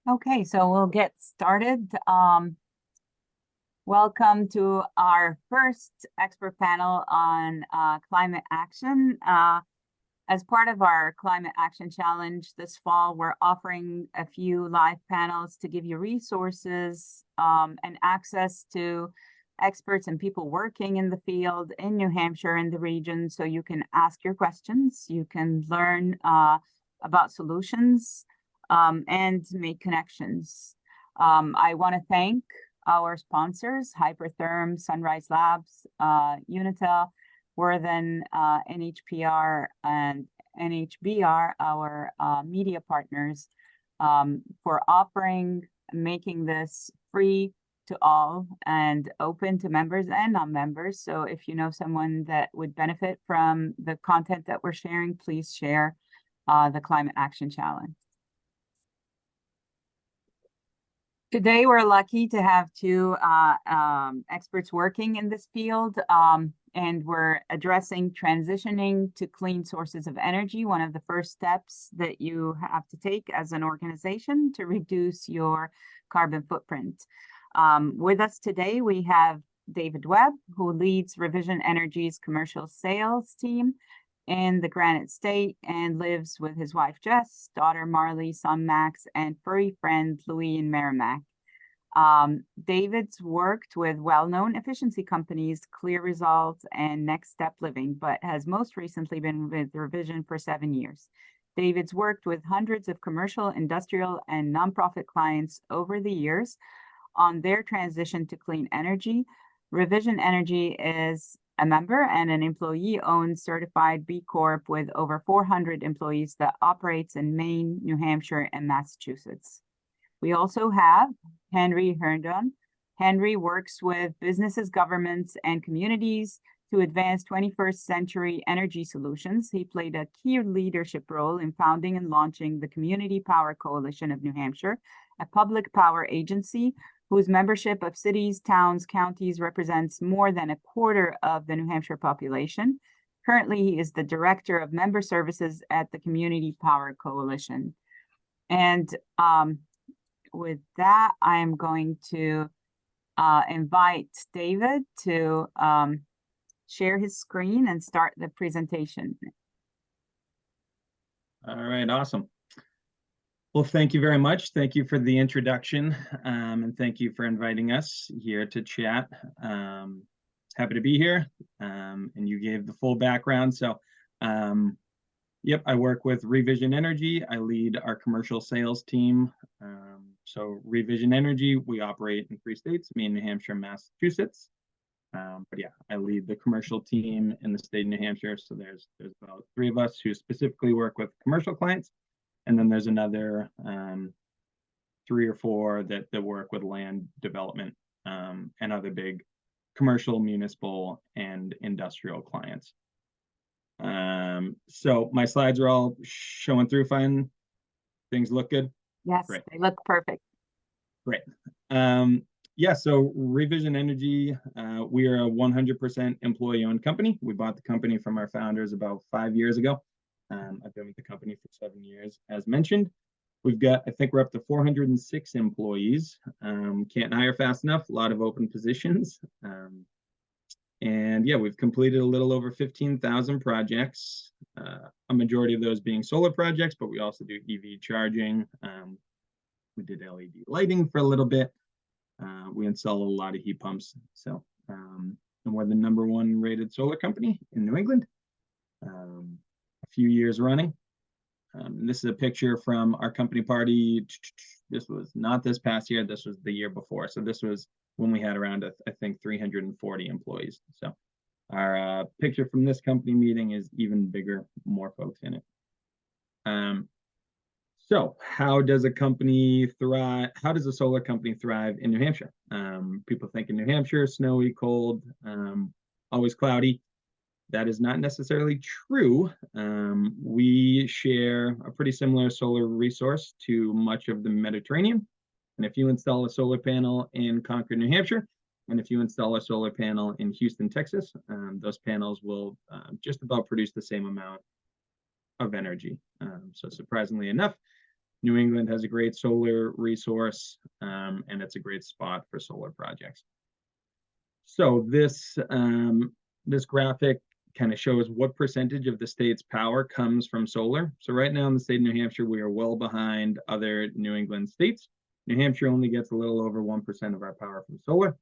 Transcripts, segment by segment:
Okay, so we'll get started. Welcome to our first expert panel on climate action. As part of our Climate Action Challenge this fall, we're offering a few live panels to give you resources and access to experts and people working in the field in New Hampshire and the region, so you can ask your questions, you can learn about solutions, and make connections. I want to thank our sponsors, Hypertherm, Sunrise Labs, Unitil, Worthen, NHPR, and NHBR, our media partners, for making this free to all and open to members and non-members. So if you know someone that would benefit from the content that we're sharing, please share the Climate Action Challenge. Today, we're lucky to have two experts working in this field, and we're addressing transitioning to clean sources of energy, one of the first steps that you have to take as an organization to reduce your carbon footprint. With us today, we have David Webb, who leads Revision Energy's commercial sales team in the Granite State and lives with his wife Jess, daughter Marley, son Max, and furry friend Louis in Merrimack. David's worked with well-known efficiency companies, Clear Results and Next Step Living, but has most recently been with Revision for 7 years. David's worked with hundreds of commercial, industrial, and nonprofit clients over the years on their transition to clean energy. Revision Energy is a member and an employee-owned certified B Corp with over 400 employees that operates in Maine, New Hampshire, and Massachusetts. We also have Henry Herndon. Henry works with businesses, governments, and communities to advance 21st century energy solutions. He played a key leadership role in founding and launching the Community Power Coalition of New Hampshire, a public power agency whose membership of cities, towns, counties represents more than a quarter of the New Hampshire population. Currently, he is the Director of Member Services at the Community Power Coalition. And with that, I am going to invite David to share his screen and start the presentation. All right, awesome. Well, thank you very much. Thank you for the introduction, and thank you for inviting us here to chat. Happy to be here, and you gave the full background. So, yep, I work with Revision Energy. I lead our commercial sales team. So Revision Energy, we operate in 3 states, Maine, New Hampshire, Massachusetts. But yeah, I lead the commercial team in the state of New Hampshire. So there's about 3 of us who specifically work with commercial clients. And then there's another 3 or 4 that work with land development and other big commercial, municipal, and industrial clients. So my slides are all showing through fine. Things look good? Yes, great. They look perfect. Great. Yeah, so Revision Energy, we are a 100% employee-owned company. We bought the company from our founders about 5 years ago. I've been with the company for 7 years, as mentioned. We've got, I think we're up to 406 employees. Can't hire fast enough, a lot of open positions. And yeah, we've completed a little over 15,000 projects, a majority of those being solar projects, but we also do EV charging. We did LED lighting for a little bit. We install a lot of heat pumps. So, and we're the #1 rated solar company in New England. A few years running. This is a picture from our company party. This was not this past year, this was the year before. So this was when we had around, I think, 340 employees. So our picture from this company meeting is even bigger, more folks in it. So how does a company thrive? How does a solar company thrive in New Hampshire? People think in New Hampshire, snowy, cold, always cloudy. That is not necessarily true. We share a pretty similar solar resource to much of the Mediterranean. And if you install a solar panel in Concord, New Hampshire, and if you install a solar panel in Houston, Texas, those panels will just about produce the same amount of energy. So surprisingly enough, New England has a great solar resource, and it's a great spot for solar projects. So this graphic kind of shows what percentage of the state's power comes from solar. So right now in the state of New Hampshire, we are well behind other New England states. New Hampshire only gets a little over 1% of our power from solar.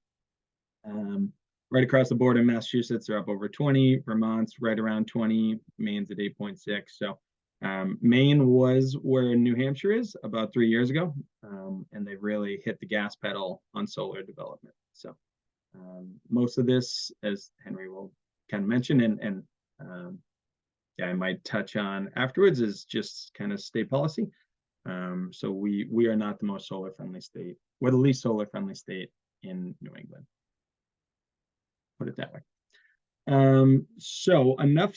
Right across the board in Massachusetts, they're up over 20. Vermont's right around 20. Maine's at 8.6. So Maine was where New Hampshire is about 3 years ago, and they've really hit the gas pedal on solar development. So most of this, as Henry will kind of mention, and yeah, I might touch on afterwards, is just kind of state policy. So we are not the most solar friendly state. We're the least solar friendly state in New England. Put it that way. So enough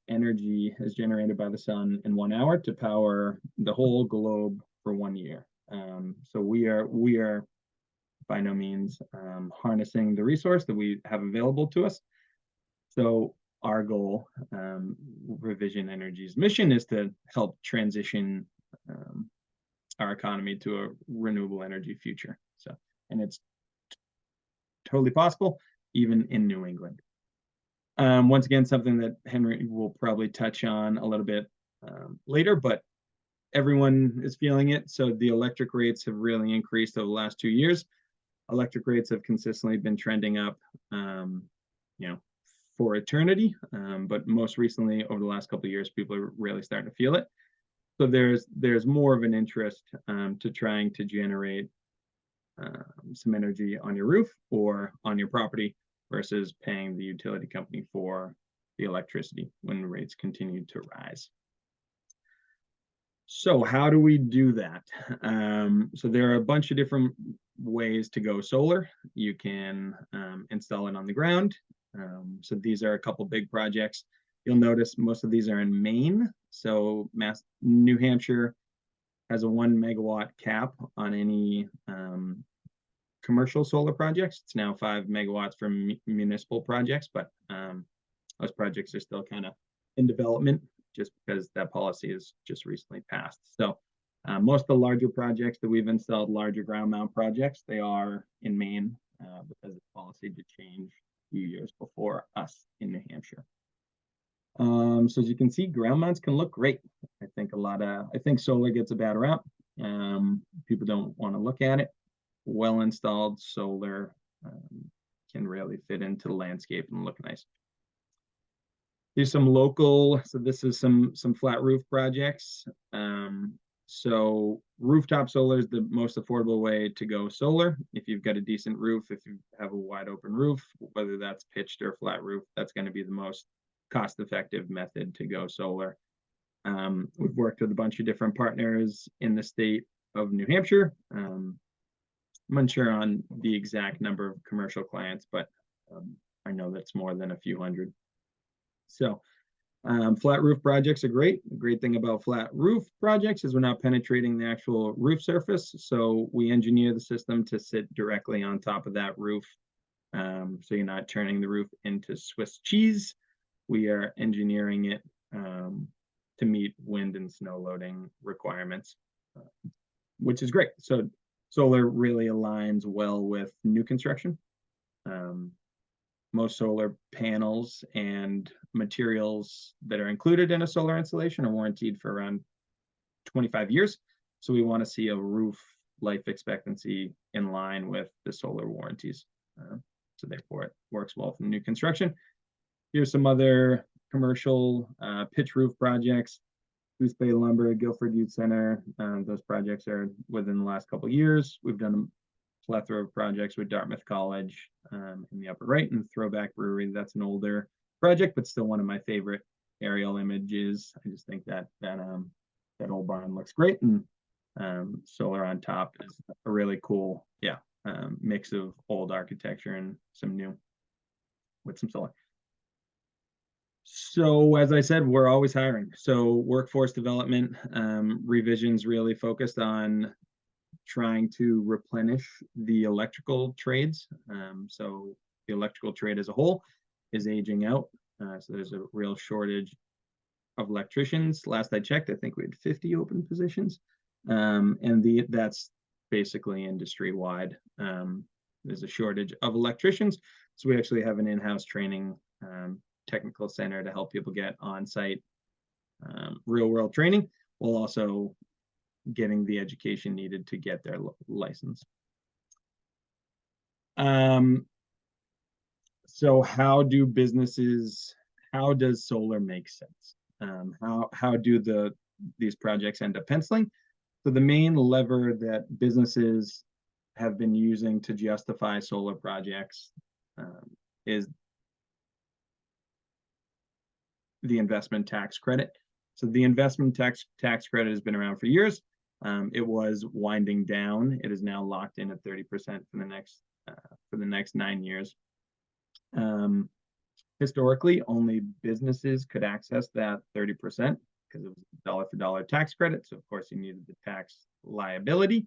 energy is generated by the sun in 1 hour to power the whole globe for 1 year. So we are by no means harnessing the resource that we have available to us. So our goal, Revision Energy's mission, is to help transition our economy to a renewable energy future. So, and it's totally possible, even in New England. Once again, something that Henry will probably touch on a little bit later, but everyone is feeling it. So the electric rates have really increased over the last 2 years. Electric rates have consistently been trending up, for eternity. But most recently, over the last couple of years, people are really starting to feel it. So there's more of an interest to trying to generate some energy on your roof or on your property versus paying the utility company for the electricity when rates continue to rise. So how do we do that? So there are a bunch of different ways to go solar. You can install it on the ground. So these are a couple big projects. You'll notice most of these are in Maine. So New Hampshire has a 1 megawatt cap on any commercial solar projects. It's now 5 megawatts for municipal projects, but those projects are still kind of in development just because that policy is just recently passed. So most of the larger projects that we've installed, larger ground mount projects, they are in Maine because the policy did change a few years before us in New Hampshire. So as you can see, ground mounts can look great. I think solar gets a bad rap. People don't want to look at it. Well installed solar can really fit into the landscape and look nice. Here's some local, so this is some flat roof projects. So rooftop solar is the most affordable way to go solar. If you've got a decent roof, if you have a wide open roof, whether that's pitched or flat roof, that's going to be the most cost-effective method to go solar. We've worked with a bunch of different partners in the state of New Hampshire. I'm unsure on the exact number of commercial clients, but I know that's more than a few hundred. So flat roof projects are great. The great thing about flat roof projects is we're not penetrating the actual roof surface. So we engineer the system to sit directly on top of that roof. So you're not turning the roof into Swiss cheese. We are engineering it to meet wind and snow loading requirements, which is great. So solar really aligns well with new construction. Most solar panels and materials that are included in a solar installation are warranted for around 25 years. So we want to see a roof life expectancy in line with the solar warranties. So therefore it works well for new construction. Here's some other commercial pitch roof projects. Goose Bay Lumber, Guilford Youth Center. Those projects are within the last couple of years. We've done a plethora of projects with Dartmouth College in the upper right, and Throwback Brewery. That's an older project, but still one of my favorite aerial images. I just think that old barn looks great, and solar on top is a really cool, mix of old architecture and some new with some solar. So as I said, we're always hiring. So workforce development, Revision's really focused on trying to replenish the electrical trades. So the electrical trade as a whole is aging out. So there's a real shortage of electricians. Last I checked, I think we had 50 open positions. That's basically industry-wide. There's a shortage of electricians. So we actually have an in-house training technical center to help people get on-site real-world training, while also getting the education needed to get their license. So how does solar make sense? How do these projects end up penciling? So the main lever that businesses have been using to justify solar projects is the investment tax credit. So the investment tax credit has been around for years. It was winding down. It is now locked in at 30% for the next 9 years. Historically, only businesses could access that 30% because it was dollar for dollar tax credit. So of course you needed the tax liability.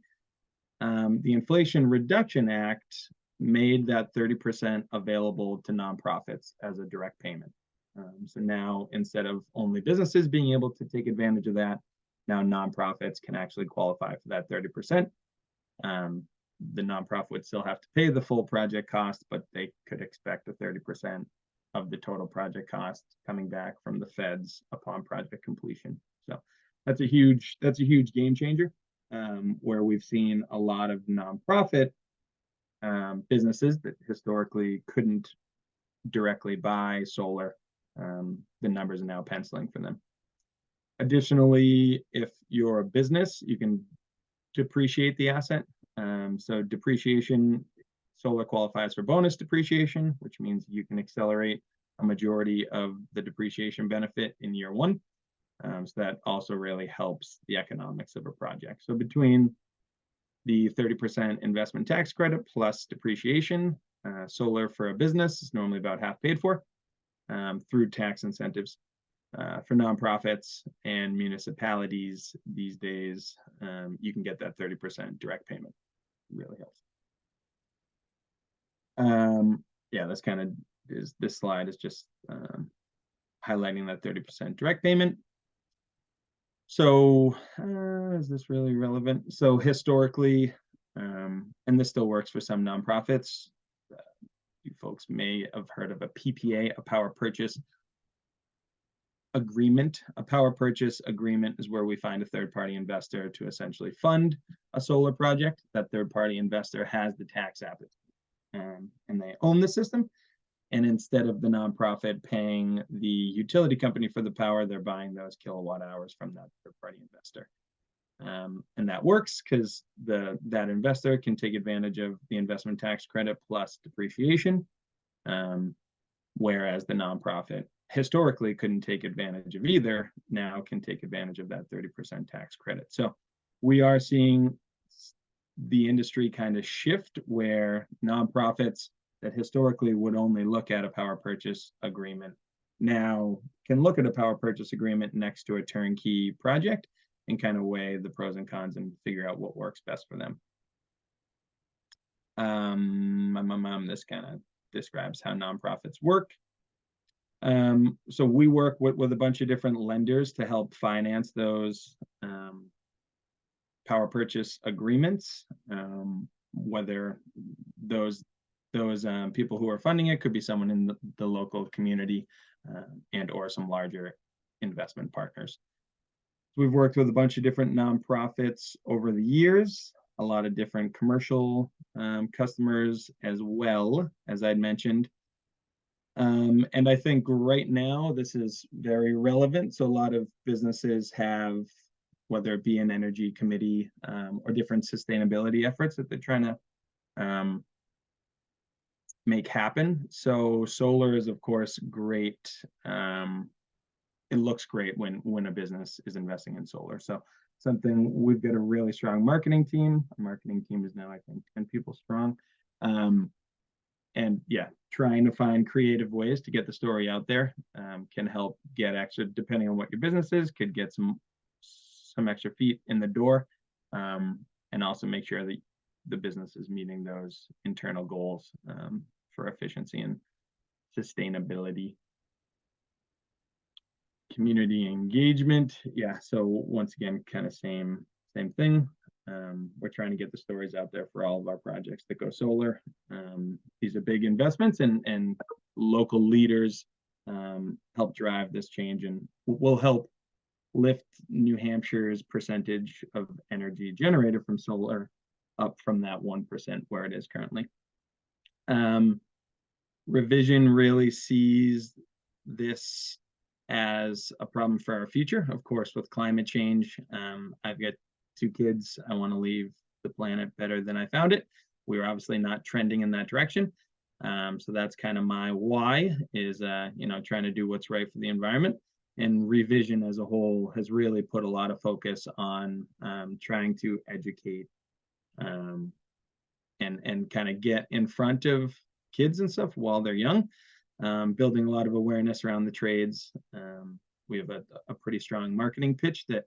The Inflation Reduction Act made that 30% available to nonprofits as a direct payment. So now, instead of only businesses being able to take advantage of that, now nonprofits can actually qualify for that 30%. The nonprofit would still have to pay the full project cost, but they could expect a 30% of the total project cost coming back from the feds upon project completion. So that's a huge game changer, where we've seen a lot of nonprofit businesses that historically couldn't directly buy solar. The numbers are now penciling for them. Additionally, if you're a business, you can depreciate the asset. So depreciation, solar qualifies for bonus depreciation, which means you can accelerate a majority of the depreciation benefit in year one. So that also really helps the economics of a project. So between the 30% investment tax credit plus depreciation, solar for a business is normally about half paid for through tax incentives. For nonprofits and municipalities these days, you can get that 30% direct payment. It really helps. Yeah, that's kind of this slide is just highlighting that 30% direct payment. So is this really relevant? So historically, and this still works for some nonprofits, you folks may have heard of a PPA, a power purchase agreement. A power purchase agreement is where we find a third-party investor to essentially fund a solar project. That third-party investor has the tax appetite, and they own the system. And instead of the nonprofit paying the utility company for the power, they're buying those kilowatt hours from that third-party investor. And that works because that investor can take advantage of the investment tax credit plus depreciation, whereas the nonprofit historically couldn't take advantage of either, now can take advantage of that 30% tax credit. So we are seeing the industry kind of shift where nonprofits that historically would only look at a power purchase agreement now can look at a power purchase agreement next to a turnkey project and kind of weigh the pros and cons and figure out what works best for them. This kind of describes how nonprofits work. So we work with a bunch of different lenders to help finance those power purchase agreements, whether those people who are funding it could be someone in the local community and or some larger investment partners. So we've worked with a bunch of different nonprofits over the years, a lot of different commercial customers as well, as I'd mentioned. And I think right now this is very relevant. So a lot of businesses have, whether it be an energy committee or different sustainability efforts that they're trying to make happen. So solar is, of course, great. It looks great when a business is investing in solar. So something, we've got a really strong marketing team. Our marketing team is now, I think, 10 people strong. And yeah, trying to find creative ways to get the story out there can help get extra, depending on what your business is, could get some extra feet in the door, and also make sure that the business is meeting those internal goals for efficiency and sustainability. Community engagement. Yeah, so once again, kind of same thing. We're trying to get the stories out there for all of our projects that go solar. These are big investments, and local leaders help drive this change, and will help lift New Hampshire's percentage of energy generated from solar up from that 1% where it is currently. Revision really sees this as a problem for our future. Of course, with climate change, I've got 2 kids. I want to leave the planet better than I found it. We're obviously not trending in that direction. So that's kind of my why, is trying to do what's right for the environment. And Revision as a whole has really put a lot of focus on trying to educate and kind of get in front of kids and stuff while they're young. Building a lot of awareness around the trades. We have a pretty strong marketing pitch that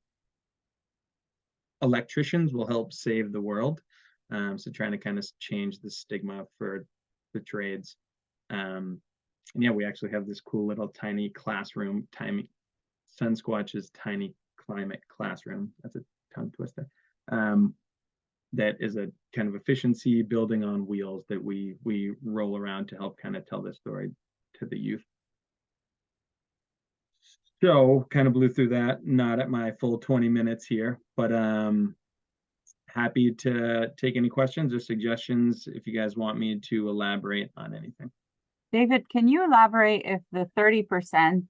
electricians will help save the world. So trying to kind of change the stigma for the trades. And yeah, we actually have this cool little tiny classroom, Sunsquatch's tiny climate classroom. That's a tongue twister. That is a kind of efficiency building on wheels that we roll around to help kind of tell this story to the youth. So kind of blew through that, not at my full 20 minutes here, but happy to take any questions or suggestions if you guys want me to elaborate on anything. David, can you elaborate if the 30%,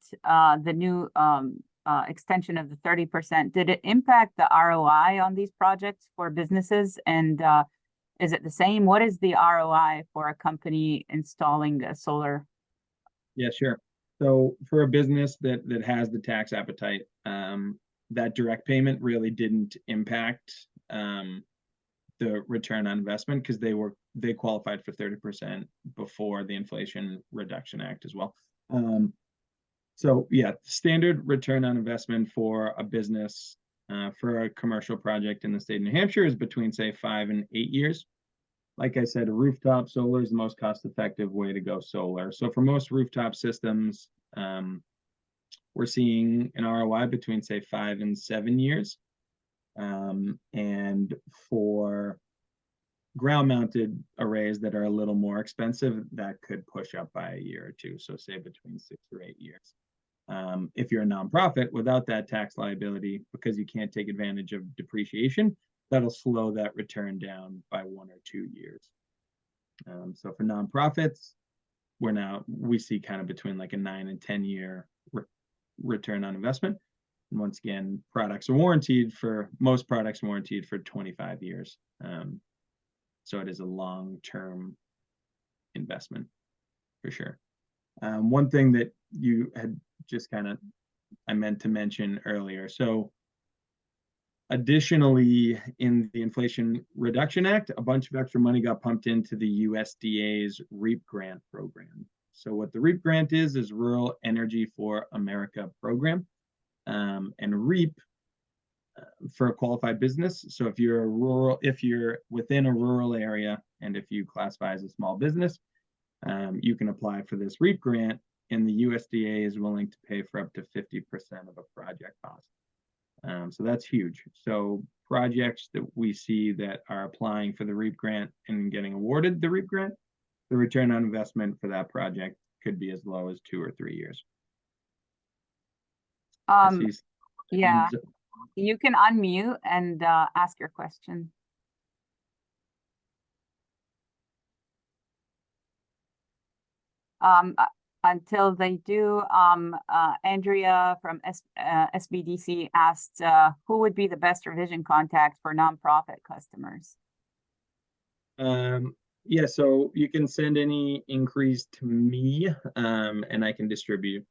the new extension of the 30%, did it impact the ROI on these projects for businesses? And is it the same? What is the ROI for a company installing a solar? Yeah, sure. So for a business that has the tax appetite, that direct payment really didn't impact the return on investment, because they qualified for 30% before the Inflation Reduction Act as well. So yeah, standard return on investment for a business for a commercial project in the state of New Hampshire is between, say, 5 and 8 years. Like I said, rooftop solar is the most cost-effective way to go solar. So for most rooftop systems, we're seeing an ROI between, say, 5 and 7 years. And for ground-mounted arrays that are a little more expensive, that could push up by a year or 2. So say between 6 or 8 years. If you're a nonprofit without that tax liability, because you can't take advantage of depreciation, that'll slow that return down by 1 or 2 years. So for nonprofits, we see kind of between like a 9 and 10 year return on investment. And once again, most products are warranted for 25 years. So it is a long-term investment for sure. One thing that you had just I meant to mention earlier. So additionally, in the Inflation Reduction Act, a bunch of extra money got pumped into the USDA's REAP grant program. So what the REAP grant is Rural Energy for America program. And REAP for a qualified business. So if you're within a rural area, and if you classify as a small business, you can apply for this REAP grant, and the USDA is willing to pay for up to 50% of a project cost. So that's huge. So projects that we see that are applying for the REAP grant and getting awarded the REAP grant, the return on investment for that project could be as low as 2 or 3 years. Yeah, you can unmute and ask your question. Until they do, Andrea from SBDC asked, who would be the best revision contact for nonprofit customers? Yeah, so you can send any inquiries to me, and I can distribute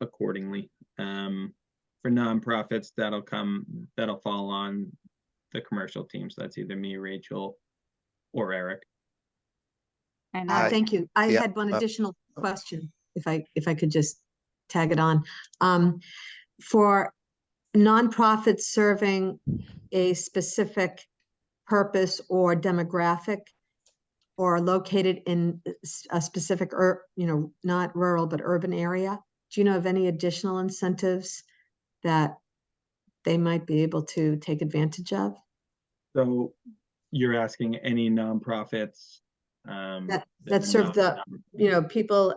accordingly. For nonprofits, that'll fall on the commercial team. So that's either me, Rachel, or Eric. And thank you. I had one additional question, if I could just tag it on. For nonprofits serving a specific purpose or demographic, or located in a specific, not rural but urban area, do you know of any additional incentives that they might be able to take advantage of? So you're asking any nonprofits That serve the, not- people,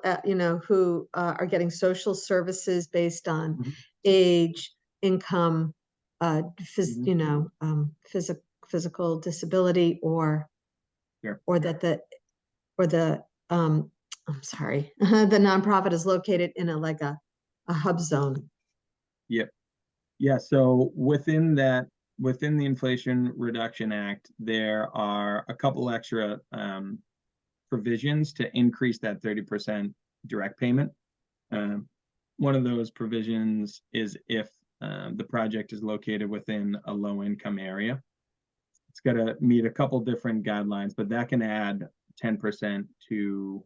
who are getting social services based on Mhm. age, income, Mhm. physical disability, or Sure. or that the or the I'm sorry, the nonprofit is located in a hub zone. Yep. Yeah, so within the Inflation Reduction Act, there are a couple extra provisions to increase that 30% direct payment. One of those provisions is if the project is located within a low income area. It's got to meet a couple different guidelines, but that can add 10% to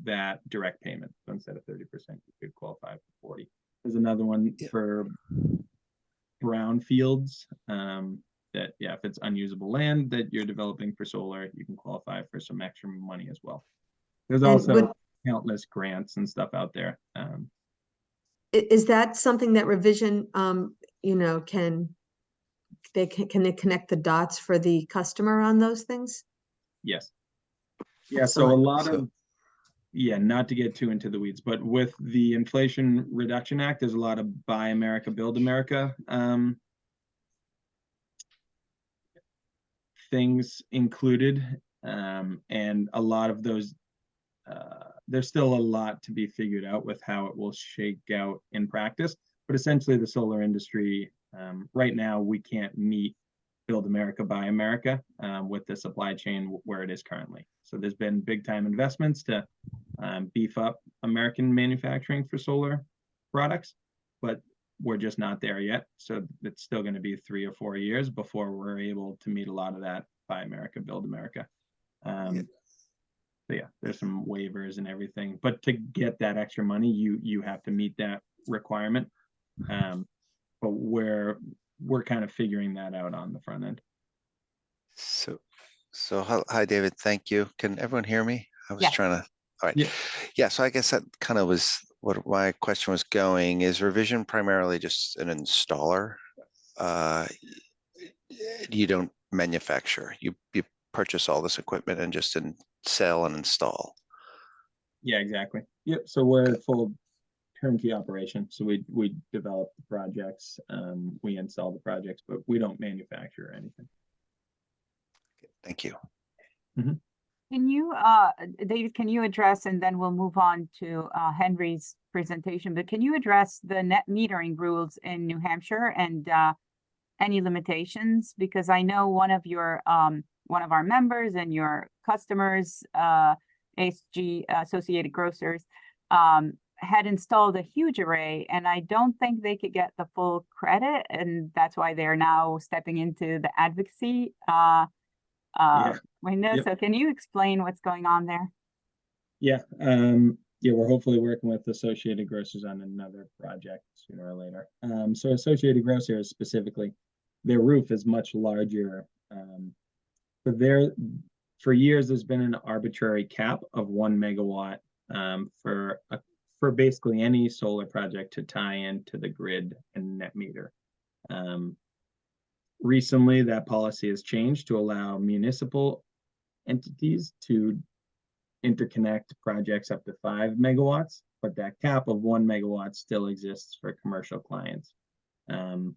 that direct payment. So instead of 30%, you could qualify for 40. There's another one for brownfields that, yeah, if it's unusable land that you're developing for solar, you can qualify for some extra money as well. There's also countless grants and stuff out there. Is that something that Revision, can they connect the dots for the customer on those things? Yes. Yeah, so a Excellent. lot of, yeah, not to get too into the weeds, but with the Inflation Reduction Act, there's a lot of Buy America, Build America things included. And a lot of those, there's still a lot to be figured out with how it will shake out in practice. But essentially, the solar industry, right now, we can't meet Build America, Buy America with the supply chain where it is currently. So there's been big time investments to beef up American manufacturing for solar products, but we're just not there yet. So it's still going to be 3 or 4 years before we're able to meet a lot of that Buy America, Build America. So yeah, there's some waivers and everything, but to get that extra money, you have to meet that requirement. But we're kind of figuring that out on the front end. So hi, David. Thank you. Can everyone hear me? I was Yes. trying to. All right. Yeah. Yeah. So I guess that kind of was what my question was going. Is Revision primarily just an installer? You don't manufacture. You purchase all this equipment and just sell and install. Yeah, exactly. Yep. So we're full turnkey operation. So we develop the projects, we install the projects, but we don't manufacture anything. Thank you. Can you, David, can you address, and then we'll move on to Henry's presentation, but can you address the net metering rules in New Hampshire and any limitations? Because I know one of our members and your customers, ASG, Associated Grocers, had installed a huge array, and I don't think they could get the full credit, and that's why they're now stepping into the advocacy window. Yep. So can you explain what's going on there? Yeah. Yeah, we're hopefully working with Associated Grocers on another project sooner or later. So Associated Grocers specifically, their roof is much larger. For years, there's been an arbitrary cap of 1 megawatt for basically any solar project to tie into the grid and net meter. Recently, that policy has changed to allow municipal entities to interconnect projects up to 5 megawatts, but that cap of 1 megawatt still exists for commercial clients. 1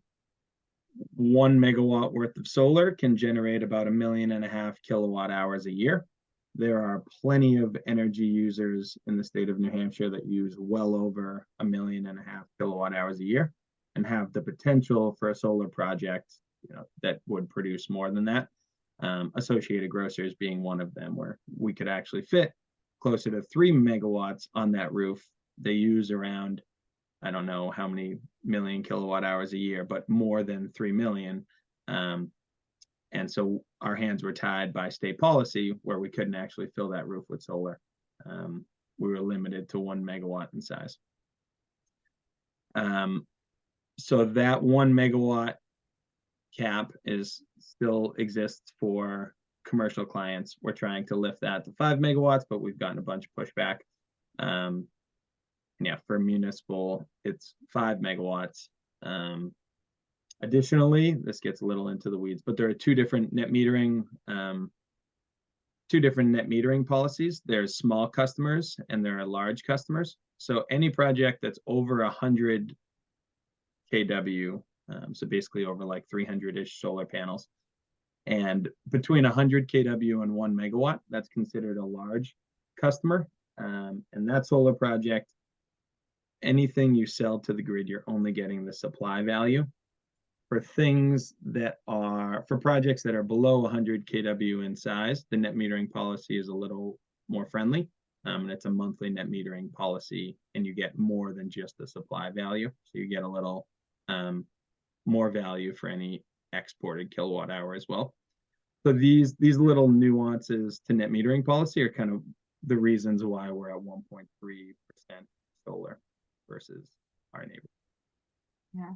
megawatt worth of solar can generate about 1.5 million kilowatt hours a year. There are plenty of energy users in the state of New Hampshire that use well over 1.5 million kilowatt hours a year and have the potential for a solar project, that would produce more than that. Associated Grocers being one of them, where we could actually fit closer to 3 megawatts on that roof. They use around, I don't know how many million kilowatt hours a year, but more than 3 million. And so our hands were tied by state policy where we couldn't actually fill that roof with solar. We were limited to 1 megawatt in size. So that 1 megawatt cap still exists for commercial clients. We're trying to lift that to 5 megawatts, but we've gotten a bunch of pushback. And yeah, for municipal, it's 5 megawatts. Additionally, this gets a little into the weeds, but there are two different net metering policies. There's small customers and there are large customers. So any project that's over 100 kW, so basically over like 300-ish solar panels, and between 100 kW and 1 megawatt, that's considered a large customer. And that solar project, anything you sell to the grid, you're only getting the supply value. For things that are, for projects that are below 100 kW in size, the net metering policy is a little more friendly. And it's a monthly net metering policy, and you get more than just the supply value. So you get a little more value for any exported kilowatt hour as well. So these little nuances to net metering policy are kind of the reasons why we're at 1.3% solar versus our neighbor. Yeah.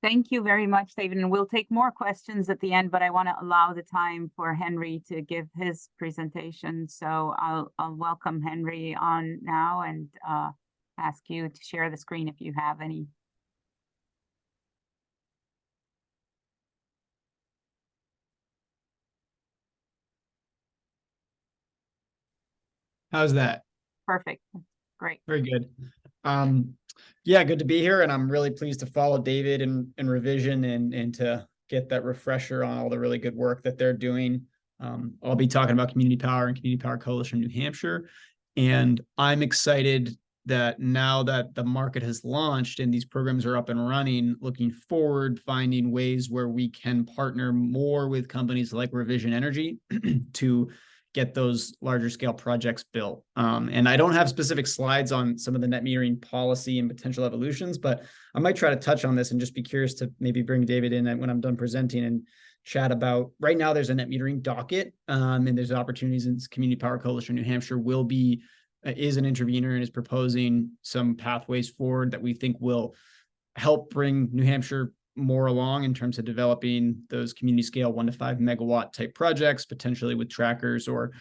Thank you very much, David. And we'll take more questions at the end, but I want to allow the time for Henry to give his presentation. So I'll welcome Henry on now and ask you to share the screen if you have any. How's that? Perfect. Great. Very good. Yeah, good to be here, and I'm really pleased to follow David and Revision and to get that refresher on all the really good work that they're doing. I'll be talking about Community Power and Community Power Coalition New Hampshire, and I'm excited that now that the market has launched and these programs are up and running, looking forward, finding ways where we can partner more with companies like Revision Energy to get those larger scale projects built. And I don't have specific slides on some of the net metering policy and potential evolutions, but I might try to touch on this and just be curious to maybe bring David in when I'm done presenting and chat about, right now there's a net metering docket, and there's opportunities in Community Power Coalition New Hampshire is an intervener and is proposing some pathways forward that we think will help bring New Hampshire more along in terms of developing those community scale 1 to 5 megawatt type projects, potentially with trackers or,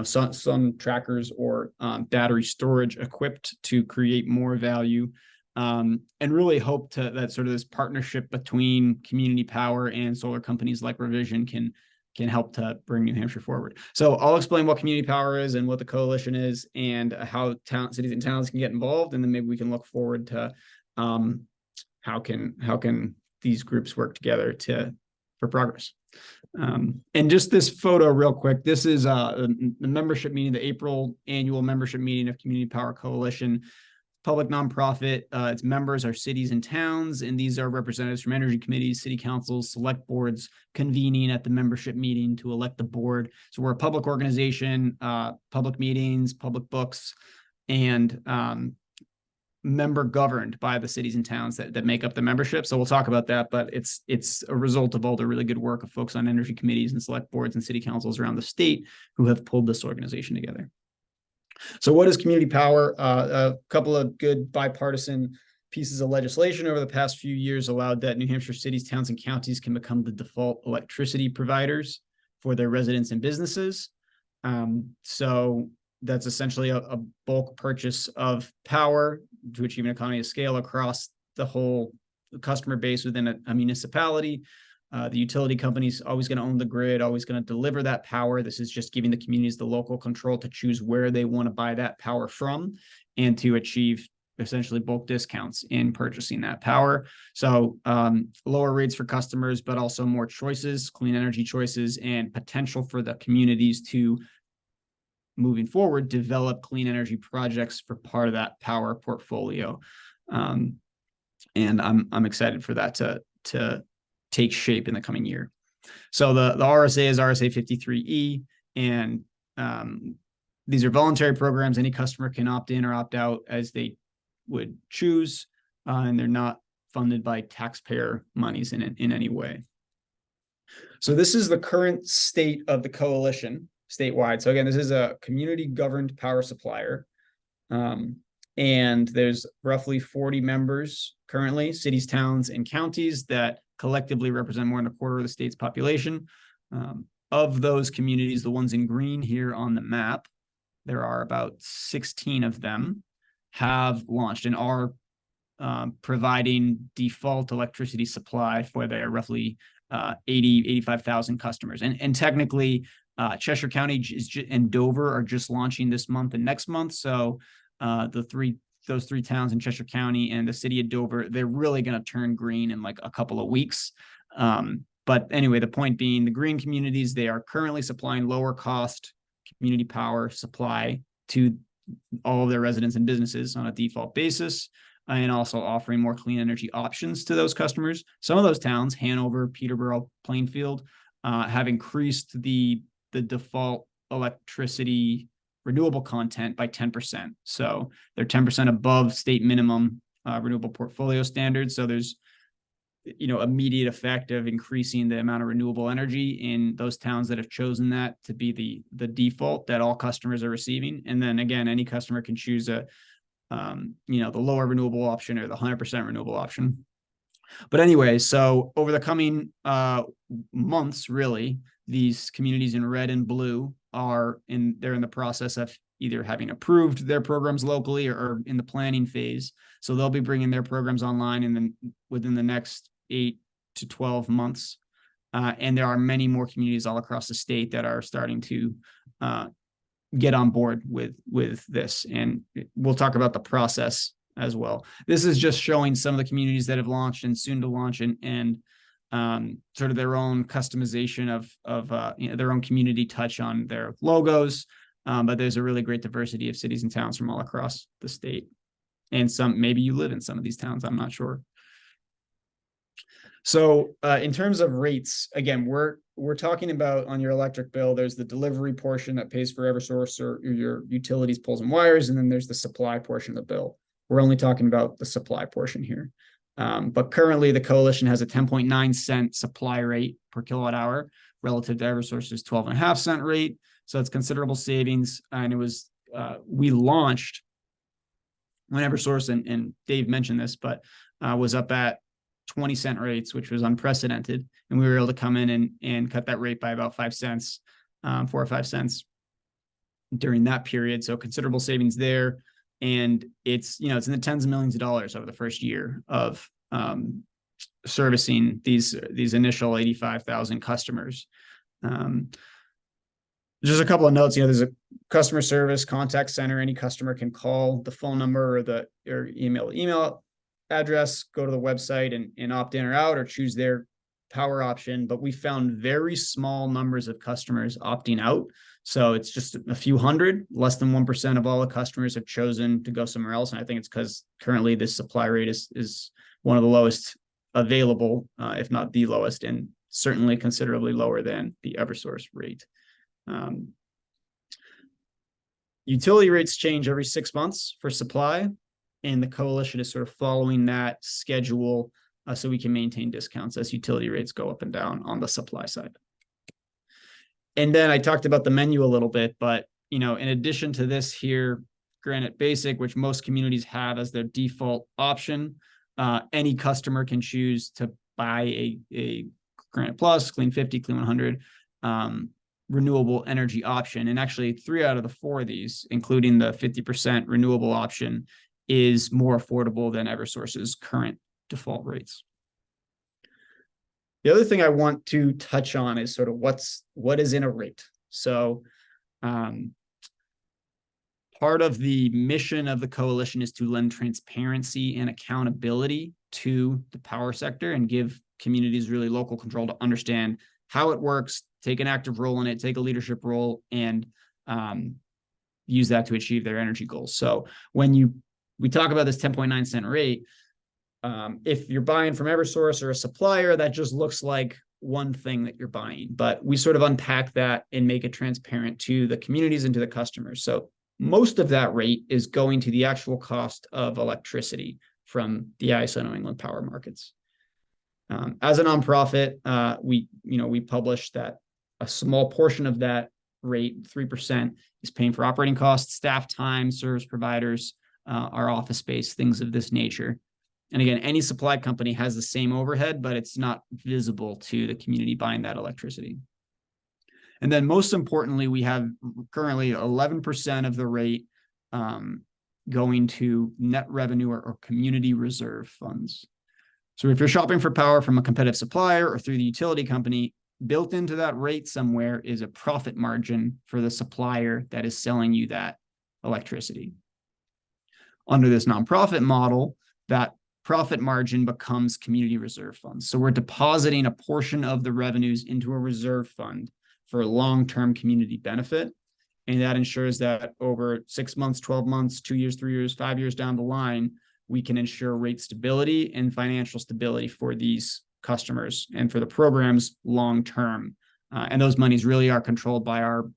sun trackers or battery storage equipped to create more value. And really hope that sort of this partnership between community power and solar companies like Revision can help to bring New Hampshire forward. So I'll explain what community power is and what the coalition is and how cities and towns can get involved. And then maybe we can look forward to how can these groups work together for progress. And just this photo real quick, this is the membership meeting, the April annual membership meeting of Community Power Coalition, public nonprofit. Its members are cities and towns, and these are representatives from energy committees, city councils, select boards convening at the membership meeting to elect the board. So we're a public organization, public meetings, public books, and member governed by the cities and towns that make up the membership. So we'll talk about that, but it's a result of all the really good work of folks on energy committees and select boards and city councils around the state who have pulled this organization together. So what is community power? A couple of good bipartisan pieces of legislation over the past few years allowed that New Hampshire cities, towns, and counties can become the default electricity providers for their residents and businesses. So that's essentially a bulk purchase of power to achieve an economy of scale across the whole customer base within a municipality. The utility company's always going to own the grid, always going to deliver that power. This is just giving the communities the local control to choose where they want to buy that power from and to achieve essentially bulk discounts in purchasing that power. So lower rates for customers, but also more choices, clean energy choices, and potential for the communities to, moving forward, develop clean energy projects for part of that power portfolio. And I'm excited for that to take shape in the coming year. So the RSA is RSA 53E, and these are voluntary programs. Any customer can opt in or opt out as they would choose, and they're not funded by taxpayer monies in any way. So this is the current state of the coalition statewide. So again, this is a community governed power supplier. And there's roughly 40 members currently, cities, towns, and counties that collectively represent more than a quarter of the state's population. Of those communities, the ones in green here on the map, there are about 16 of them have launched and are providing default electricity supply for their roughly 85,000 customers. And technically, Cheshire County and Dover are just launching this month and next month. So those three towns in Cheshire County and the city of Dover, they're really going to turn green in like a couple of weeks. But anyway, the point being, the green communities, they are currently supplying lower cost community power supply to all of their residents and businesses on a default basis, and also offering more clean energy options to those customers. Some of those towns, Hanover, Peterborough, Plainfield, have increased the default electricity renewable content by 10%. So they're 10% above state minimum renewable portfolio standards. So there's, immediate effect of increasing the amount of renewable energy in those towns that have chosen that to be the default that all customers are receiving. And then again, any customer can choose the lower renewable option or the 100% renewable option. But anyway, so over the coming months, really, these communities in red and blue they're in the process of either having approved their programs locally or in the planning phase. So they'll be bringing their programs online within the next 8 to 12 months. And there are many more communities all across the state that are starting to get on board with this. And we'll talk about the process as well. This is just showing some of the communities that have launched and soon to launch and sort of their own customization of their own community touch on their logos. But there's a really great diversity of cities and towns from all across the state. And maybe you live in some of these towns, I'm not sure. So in terms of rates, again, we're talking about on your electric bill, there's the delivery portion that pays for Eversource or your utilities, poles and wires, and then there's the supply portion of the bill. We're only talking about the supply portion here. But currently the coalition has a 10.9 cent supply rate per kilowatt hour relative to Eversource's 12.5 cent rate. So it's considerable savings. And it was, we launched when Eversource, and Dave mentioned this, but was up at 20 cent rates, which was unprecedented. And we were able to come in and cut that rate by about 5 cents, 4 or 5 cents during that period. So considerable savings there. And it's in the tens of millions of dollars over the first year of servicing these initial 85,000 customers. Just a couple of notes, there's a customer service contact center. Any customer can call the phone number or email address, go to the website and opt in or out or choose their power option. But we found very small numbers of customers opting out. So it's just a few hundred, less than 1% of all the customers have chosen to go somewhere else. And I think it's because currently this supply rate is one of the lowest available, if not the lowest, and certainly considerably lower than the Eversource rate. Utility rates change every 6 months for supply, and the coalition is sort of following that schedule so we can maintain discounts as utility rates go up and down on the supply side. And then I talked about the menu a little bit, but in addition to this here, Granite Basic, which most communities have as their default option, any customer can choose to buy a Granite Plus, Clean 50, Clean 100 renewable energy option. And actually 3 out of the 4 of these, including the 50% renewable option, is more affordable than Eversource's current default rates. The other thing I want to touch on is sort of what is in a rate. So part of the mission of the coalition is to lend transparency and accountability to the power sector and give communities really local control to understand how it works, take an active role in it, take a leadership role, and use that to achieve their energy goals. So when we talk about this 10.9 cent rate, if you're buying from Eversource or a supplier, that just looks like one thing that you're buying. But we sort of unpack that and make it transparent to the communities and to the customers. So most of that rate is going to the actual cost of electricity from the ISO New England power markets. As a nonprofit, we publish that a small portion of that rate, 3%, is paying for operating costs, staff time, service providers, our office space, things of this nature. And again, any supply company has the same overhead, but it's not visible to the community buying that electricity. And then most importantly, we have currently 11% of the rate going to net revenue or community reserve funds. So if you're shopping for power from a competitive supplier or through the utility company, built into that rate somewhere is a profit margin for the supplier that is selling you that electricity. Under this nonprofit model, that profit margin becomes community reserve funds. So we're depositing a portion of the revenues into a reserve fund for long-term community benefit. And that ensures that over 6 months, 12 months, 2 years, 3 years, 5 years down the line, we can ensure rate stability and financial stability for these customers and for the programs long-term. And those monies really are controlled by our,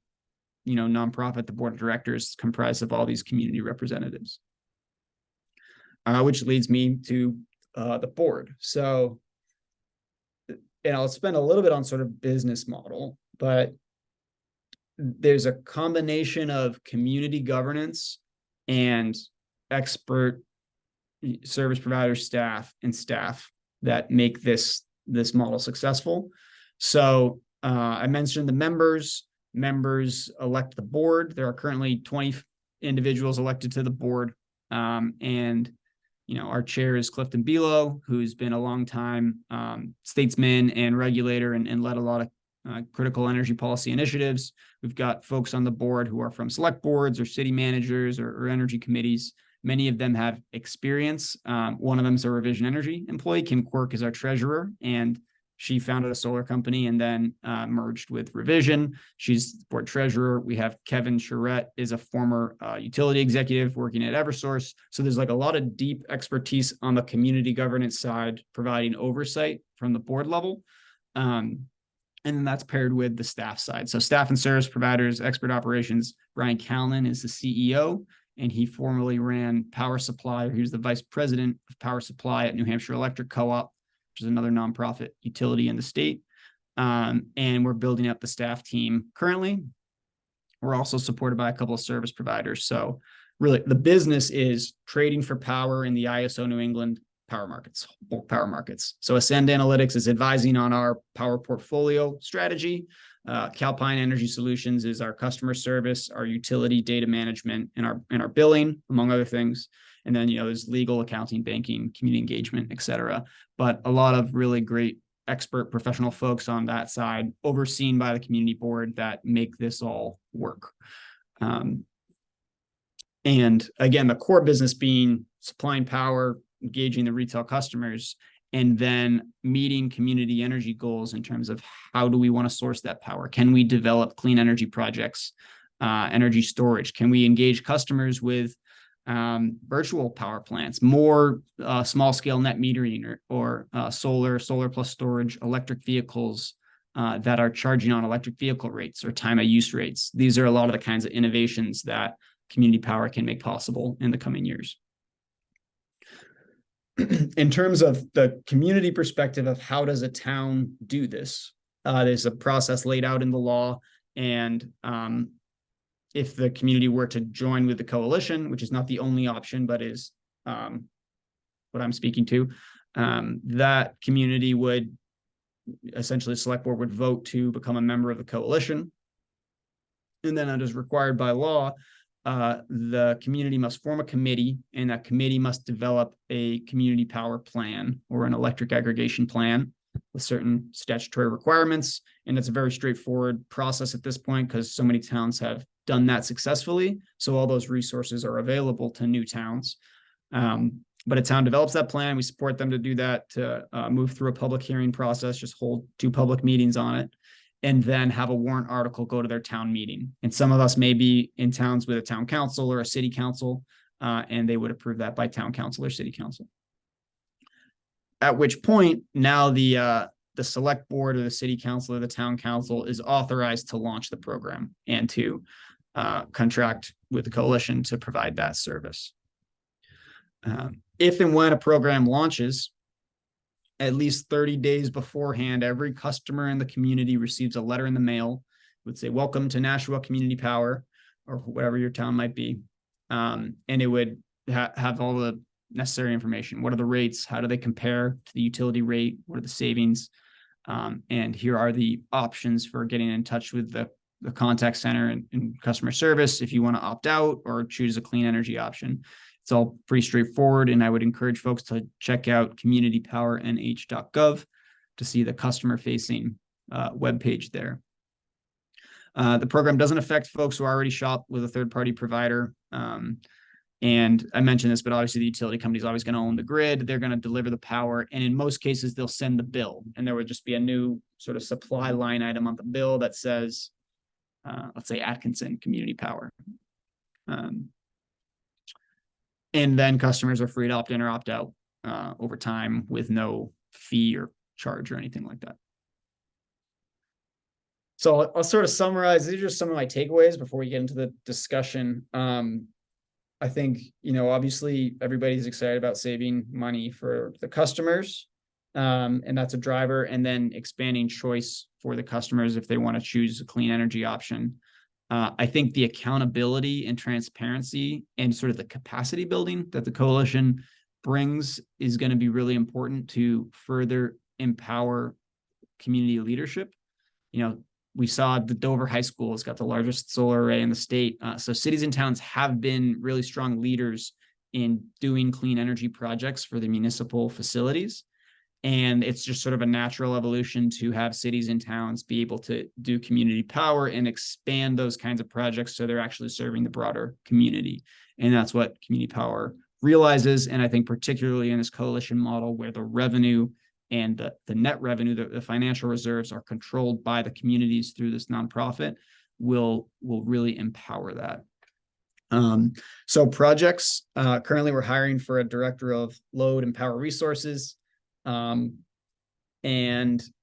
nonprofit, the board of directors comprised of all these community representatives. Which leads me to the board. So, and I'll spend a little bit on sort of business model, but there's a combination of community governance and expert service provider staff that make this model successful. So I mentioned the members elect the board. There are currently 20 individuals elected to the board. And our chair is Clifton Below, who's been a long time statesman and regulator and led a lot of critical energy policy initiatives. We've got folks on the board who are from select boards or city managers or energy committees. Many of them have experience. One of them is a Revision Energy employee. Kim Quirk is our treasurer, and she founded a solar company and then merged with Revision. She's the board treasurer. We have Kevin Charette is a former utility executive working at Eversource. So there's like a lot of deep expertise on the community governance side, providing oversight from the board level. And then that's paired with the staff side. So staff and service providers, expert operations, Brian Callan is the CEO, and he formerly ran Power Supply. He was the vice president of Power Supply at New Hampshire Electric Co-op, which is another nonprofit utility in the state. And we're building up the staff team currently. We're also supported by a couple of service providers. So really the business is trading for power in the ISO New England power markets. So Ascend Analytics is advising on our power portfolio strategy. Calpine Energy Solutions is our customer service, our utility data management, and our billing, among other things. And then, there's legal, accounting, banking, community engagement, et cetera. But a lot of really great expert professional folks on that side, overseen by the community board, that make this all work. And again, the core business being supplying power, engaging the retail customers, and then meeting community energy goals in terms of how do we want to source that power? Can we develop clean energy projects, energy storage? Can we engage customers with virtual power plants, more small scale net metering or solar plus storage, electric vehicles that are charging on electric vehicle rates or time of use rates? These are a lot of the kinds of innovations that community power can make possible in the coming years. In terms of the community perspective of how does a town do this, there's a process laid out in the law. And if the community were to join with the coalition, which is not the only option, but is what I'm speaking to, that community would essentially, the select board would vote to become a member of the coalition. And then as required by law, the community must form a committee, and that committee must develop a community power plan or an electric aggregation plan with certain statutory requirements. And it's a very straightforward process at this point because so many towns have done that successfully. So all those resources are available to new towns. But a town develops that plan. We support them to do that, to move through a public hearing process, just hold 2 public meetings on it, and then have a warrant article go to their town meeting. And some of us may be in towns with a town council or a city council, and they would approve that by town council or city council. At which point, now the select board or the city council or the town council is authorized to launch the program and to contract with the coalition to provide that service. If and when a program launches, at least 30 days beforehand, every customer in the community receives a letter in the mail. It would say, "Welcome to Nashua Community Power," or whatever your town might be. And it would have all the necessary information. What are the rates? How do they compare to the utility rate? What are the savings? And here are the options for getting in touch with the the contact center and customer service if you want to opt out or choose a clean energy option. It's all pretty straightforward, and I would encourage folks to check out communitypowernh.gov to see the customer-facing webpage there. The program doesn't affect folks who already shop with a third-party provider. And I mentioned this, but obviously the utility company is always going to own the grid. They're going to deliver the power. And in most cases, they'll send the bill. And there would just be a new sort of supply line item on the bill that says, let's say Atkinson Community Power. And then customers are free to opt in or opt out over time with no fee or charge or anything like that. So I'll sort of summarize. These are just some of my takeaways before we get into the discussion. I think, obviously everybody's excited about saving money for the customers, and that's a driver, and then expanding choice for the customers if they want to choose a clean energy option. I think the accountability and transparency and sort of the capacity building that the coalition brings is going to be really important to further empower community leadership. We saw the Dover High School has got the largest solar array in the state. So cities and towns have been really strong leaders in doing clean energy projects for the municipal facilities. And it's just sort of a natural evolution to have cities and towns be able to do community power and expand those kinds of projects so they're actually serving the broader community. And that's what community power realizes. And I think particularly in this coalition model where the revenue and the net revenue, the financial reserves are controlled by the communities through this nonprofit will really empower that. So projects, currently we're hiring for a director of load and power resources. And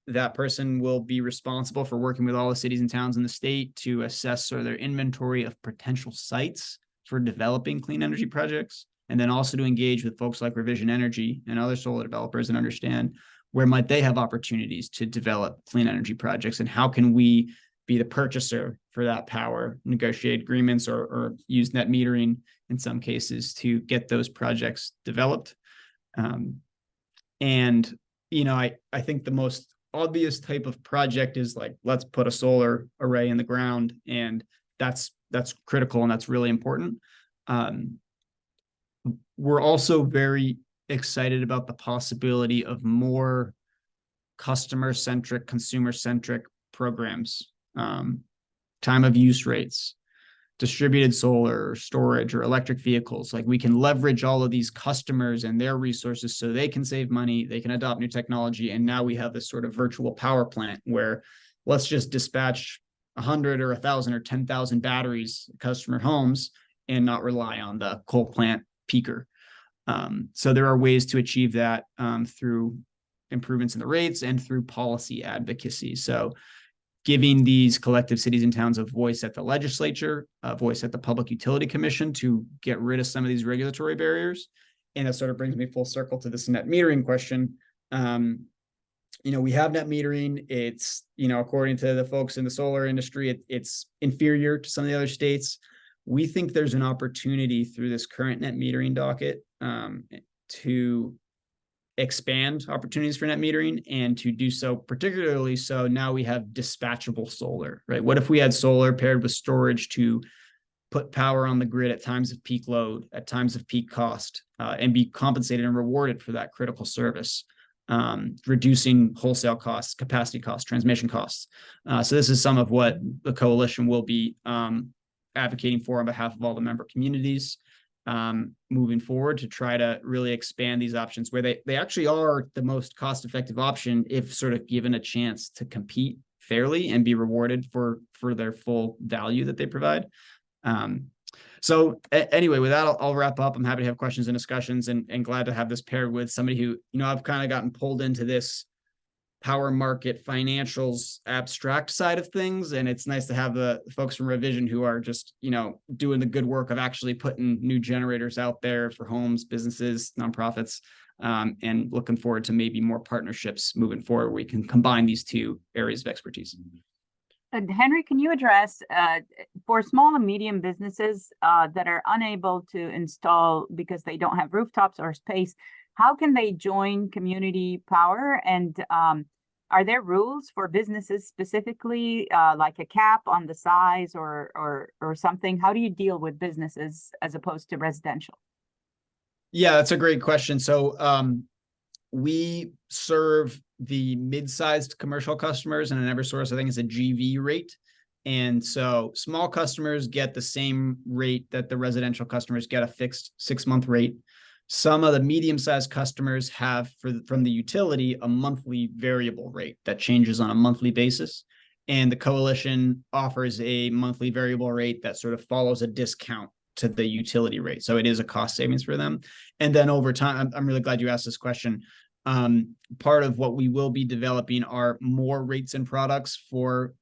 that person will be responsible for working with all the cities and towns in the state to assess sort of their inventory of potential sites for developing clean energy projects. And then also to engage with folks like Revision Energy and other solar developers and understand where might they have opportunities to develop clean energy projects and how can we be the purchaser for that power, negotiate agreements or use net metering in some cases to get those projects developed. And, I think the most obvious type of project is like, let's put a solar array in the ground, and that's critical and that's really important. We're also very excited about the possibility of more customer-centric, consumer-centric programs, time of use rates, distributed solar or storage or electric vehicles. Like we can leverage all of these customers and their resources so they can save money, they can adopt new technology. And now we have this sort of virtual power plant where let's just dispatch 100 or 1,000 or 10,000 batteries to customer homes and not rely on the coal plant peaker. So there are ways to achieve that through improvements in the rates and through policy advocacy. So giving these collective cities and towns a voice at the legislature, a voice at the Public Utility Commission to get rid of some of these regulatory barriers. And that sort of brings me full circle to this net metering question. We have net metering. It's, according to the folks in the solar industry, it's inferior to some of the other states. We think there's an opportunity through this current net metering docket to expand opportunities for net metering and to do so particularly so now we have dispatchable solar, right? What if we had solar paired with storage to put power on the grid at times of peak load, at times of peak cost, and be compensated and rewarded for that critical service, reducing wholesale costs, capacity costs, transmission costs. So this is some of what the coalition will be advocating for on behalf of all the member communities moving forward to try to really expand these options where they actually are the most cost-effective option if sort of given a chance to compete fairly and be rewarded for their full value that they provide. So anyway, with that, I'll wrap up. I'm happy to have questions and discussions and glad to have this paired with somebody who, I've kind of gotten pulled into this power market financials abstract side of things. And it's nice to have the folks from Revision who are just, doing the good work of actually putting new generators out there for homes, businesses, nonprofits, and looking forward to maybe more partnerships moving forward where we can combine these two areas of expertise. Henry, can you address for small and medium businesses that are unable to install because they don't have rooftops or space, how can they join community power? And are there rules for businesses specifically, like a cap on the size or something? How do you deal with businesses as opposed to residential? Yeah, that's a great question. So we serve the mid-sized commercial customers, and in Eversource, I think it's a GV rate. And so small customers get the same rate that the residential customers get, a fixed 6-month rate. Some of the medium-sized customers have from the utility a monthly variable rate that changes on a monthly basis. And the coalition offers a monthly variable rate that sort of follows a discount to the utility rate. So it is a cost savings for them. And then over time, I'm really glad you asked this question. Part of what we will be developing are more rates and products for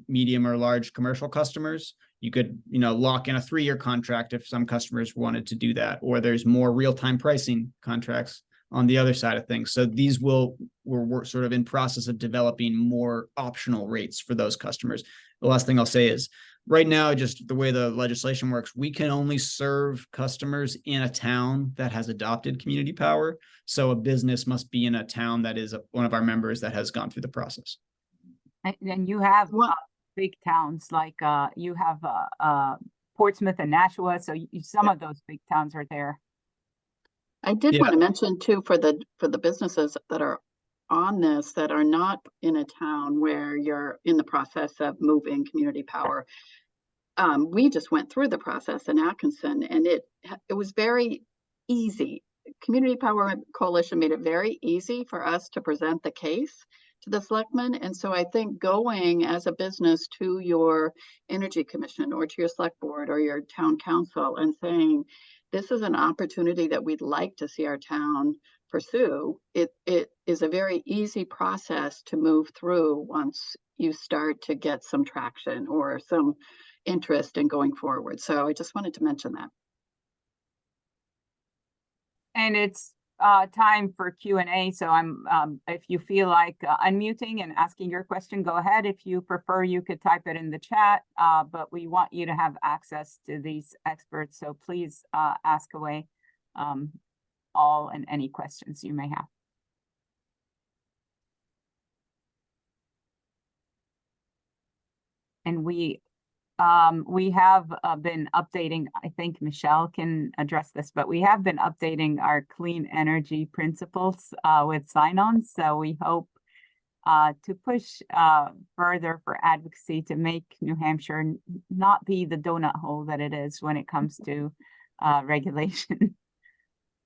medium or large commercial customers. You could, lock in a 3-year contract if some customers wanted to do that, or there's more real-time pricing contracts on the other side of things. So these we're sort of in process of developing more optional rates for those customers. The last thing I'll say is right now, just the way the legislation works, we can only serve customers in a town that has adopted community power. So a business must be in a town that is one of our members that has gone through the process. And you have big towns like you have Portsmouth and Nashua, so some of those big towns are there. I did want to mention too, for the businesses that are on this that are not in a town where you're in the process of moving community power. We just went through the process in Atkinson, and it was very easy. Community Power Coalition made it very easy for us to present the case to the selectmen. And so I think going as a business to your energy commission or to your select board or your town council and saying, this is an opportunity that we'd like to see our town pursue, it is a very easy process to move through once you start to get some traction or some interest in going forward. So I just wanted to mention that. And it's time for Q&A. So if you feel like unmuting and asking your question, go ahead. If you prefer, you could type it in the chat, but we want you to have access to these experts. So please ask away all and any questions you may have. And we have been updating, I think Michelle can address this, but we have been updating our clean energy principles with sign-ons. So we hope to push further for advocacy to make New Hampshire not be the donut hole that it is when it comes to regulation.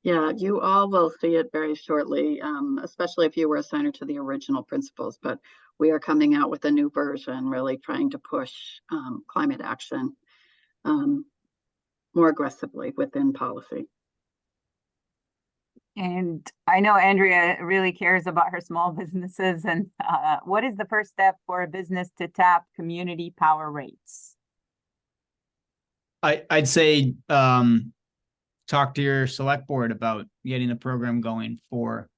Yeah, you all will see it very shortly, especially if you were a signer to the original principles. But we are coming out with a new version, really trying to push climate action more aggressively within policy. And I know Andrea really cares about her small businesses. And what is the first step for a business to tap community power rates? I'd say talk to your select board about getting a program going for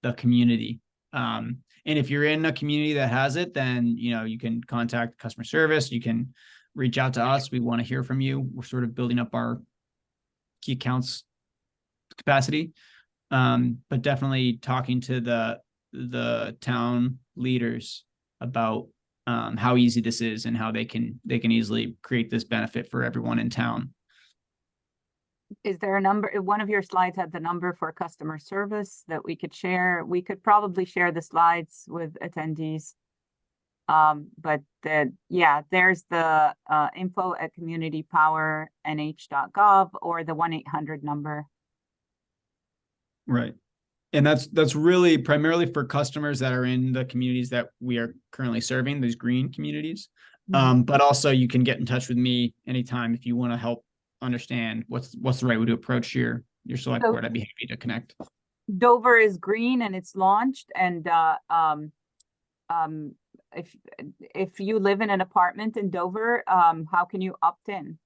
the community. And if you're in a community that has it, then you can contact customer service. You can reach out to us. We want to hear from you. We're sort of building up our key accounts capacity. But definitely talking to the town leaders about how easy this is and how they can easily create this benefit for everyone in town. Is there a number? One of your slides had the number for customer service that we could share. We could probably share the slides with attendees. But there's the info@communitypowernh.gov or the 1-800 number. Right. And that's really primarily for customers that are in the communities that we are currently serving, these green communities. But also you can get in touch with me anytime if you want to help understand what's the right way to approach your select board. I'd be happy to connect. Dover is green and it's launched. And if you live in an apartment in Dover, how can you opt in?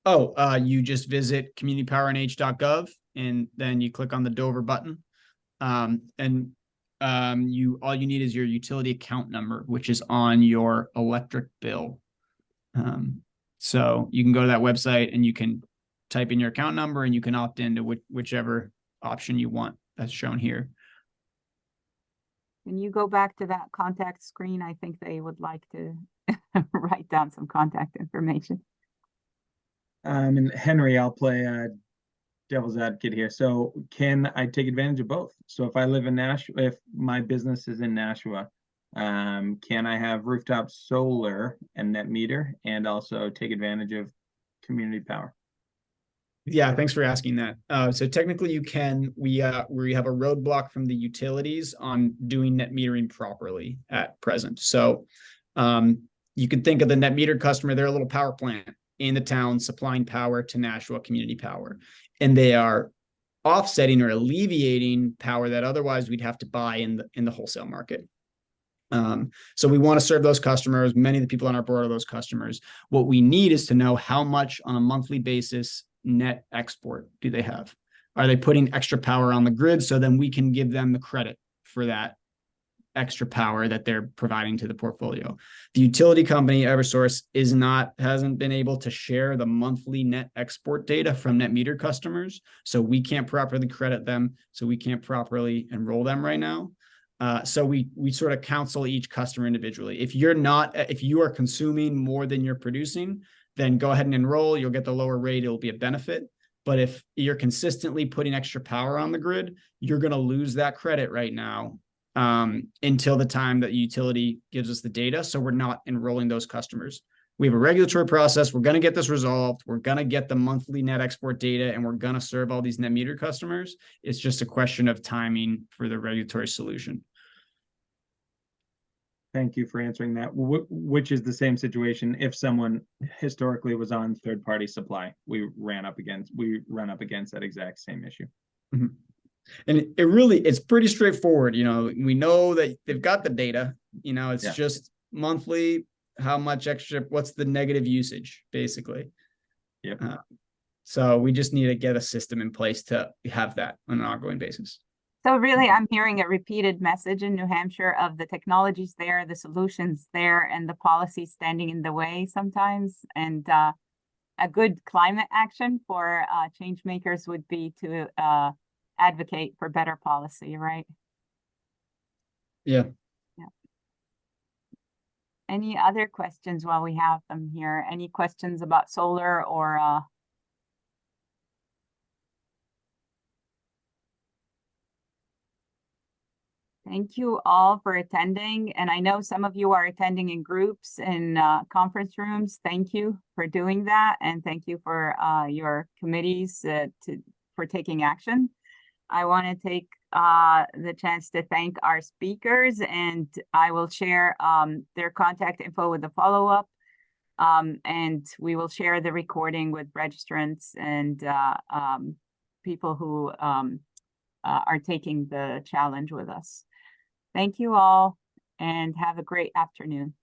You just visit communitypowernh.gov and then you click on the Dover button. All you need is your utility account number, which is on your electric bill. So you can go to that website and you can type in your account number and you can opt into whichever option you want that's shown here. Can you go back to that contact screen? I think they would like to write down some contact information. And Henry, I'll play devil's advocate here. So can I take advantage of both? So if I live in Nashua, if my business is in Nashua, can I have rooftop solar and net meter and also take advantage of community power? Yeah, thanks for asking that. So technically you can, we have a roadblock from the utilities on doing net metering properly at present. So you can think of the net meter customer, they're a little power plant in the town supplying power to Nashua Community Power. And they are offsetting or alleviating power that otherwise we'd have to buy in the wholesale market. So we want to serve those customers. Many of the people on our board are those customers. What we need is to know how much on a monthly basis net export do they have? Are they putting extra power on the grid? So then we can give them the credit for that extra power that they're providing to the portfolio. The utility company, Eversource, hasn't been able to share the monthly net export data from net meter customers. So we can't properly credit them. So we can't properly enroll them right now. So we sort of counsel each customer individually. If you are consuming more than you're producing, then go ahead and enroll. You'll get the lower rate. It'll be a benefit. But if you're consistently putting extra power on the grid, you're going to lose that credit right now until the time that utility gives us the data. So we're not enrolling those customers. We have a regulatory process. We're going to get this resolved. We're going to get the monthly net export data, and we're going to serve all these net meter customers. It's just a question of timing for the regulatory solution. Thank you for answering that. Which is the same situation if someone historically was on third-party supply. We run up against that exact same issue. Mm-hmm. And it's pretty straightforward. You know, we know that they've got the data. You know, it's just monthly. How much extra? What's the negative usage, basically? Yep. So we just need to get a system in place to have that on an ongoing basis. So really, I'm hearing a repeated message in New Hampshire of the technologies there, the solutions there, and the policy standing in the way sometimes. And a good climate action for change makers would be to advocate for better policy, right? Yeah. Yeah. Any other questions while we have them here? Any questions about solar or Thank you all for attending. And I know some of you are attending in groups in conference rooms. Thank you for doing that. And thank you for your committees for taking action. I want to take the chance to thank our speakers, and I will share their contact info with the follow-up. And we will share the recording with registrants and people who are taking the challenge with us. Thank you all, and have a great afternoon.